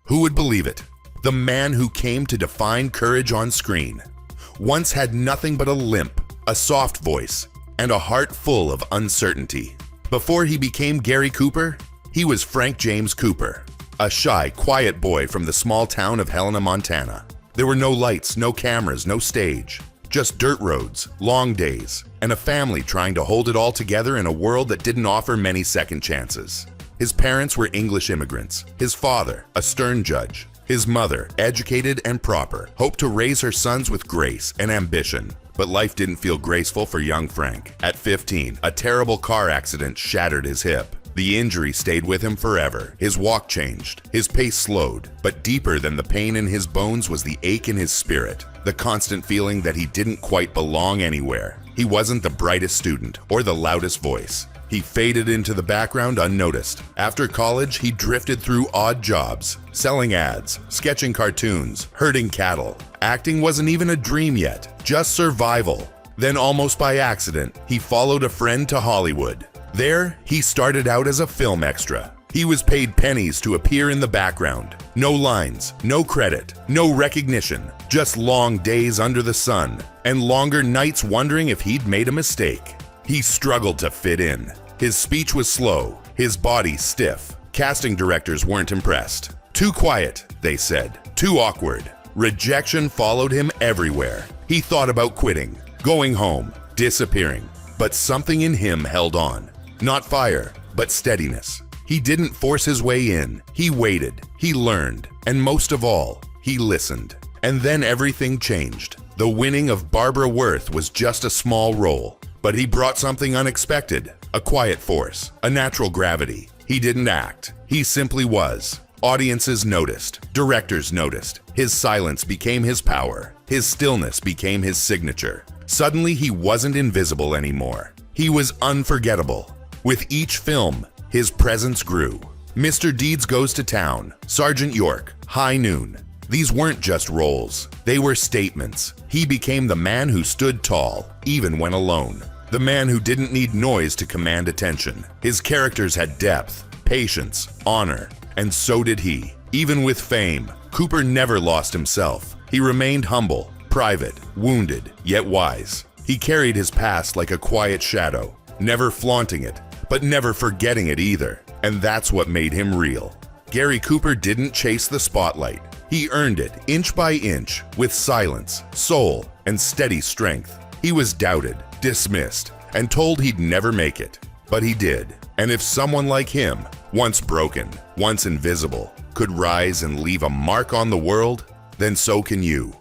Who would believe it? The man who came to define courage on screen once had nothing but a limp, a soft voice, and a heart full of uncertainty. Before he became Gary Cooper, he was Frank James Cooper, a shy, quiet boy from the small town of Helena, Montana. There were no lights, no cameras, no stage, just dirt roads, long days, and a family trying to hold it all together in a world that didn't offer many second chances. His parents were English immigrants, his father, a stern judge. His mother, educated and proper, hoped to raise her sons with grace and ambition. But life didn't feel graceful for young Frank. At 15, a terrible car accident shattered his hip. The injury stayed with him forever. His walk changed, his pace slowed, but deeper than the pain in his bones was the ache in his spirit, the constant feeling that he didn't quite belong anywhere. He wasn't the brightest student or the loudest voice. He faded into the background unnoticed. After college, he drifted through odd jobs, selling ads, sketching cartoons, herding cattle. Acting wasn't even a dream yet, just survival. Then, almost by accident, he followed a friend to Hollywood. There, he started out as a film extra. He was paid pennies to appear in the background. No lines, no credit, no recognition, just long days under the sun, and longer nights wondering if he'd made a mistake. He struggled to fit in. His speech was slow, his body stiff. Casting directors weren't impressed. Too quiet, they said. Too awkward. Rejection followed him everywhere. He thought about quitting, going home, disappearing. But something in him held on. Not fire, but steadiness. He didn't force his way in. He waited, he learned, and most of all, he listened. And then everything changed. The winning of Barbara Worth was just a small role. But he brought something unexpected, a quiet force, a natural gravity. He didn't act, he simply was. Audiences noticed, directors noticed. His silence became his power. His stillness became his signature. Suddenly he wasn't invisible anymore. He was unforgettable. With each film, his presence grew. Mr. Deeds Goes to Town, Sergeant York, High Noon. These weren't just roles, they were statements. He became the man who stood tall, even when alone. The man who didn't need noise to command attention. His characters had depth, patience, honor, and so did he. Even with fame, Cooper never lost himself. He remained humble, private, wounded, yet wise. He carried his past like a quiet shadow, never flaunting it, but never forgetting it either. And that's what made him real. Gary Cooper didn't chase the spotlight. He earned it inch by inch with silence, soul, and steady strength. He was doubted, dismissed, and told he'd never make it. But he did. And if someone like him, once broken, once invisible, could rise and leave a mark on the world, then so can you.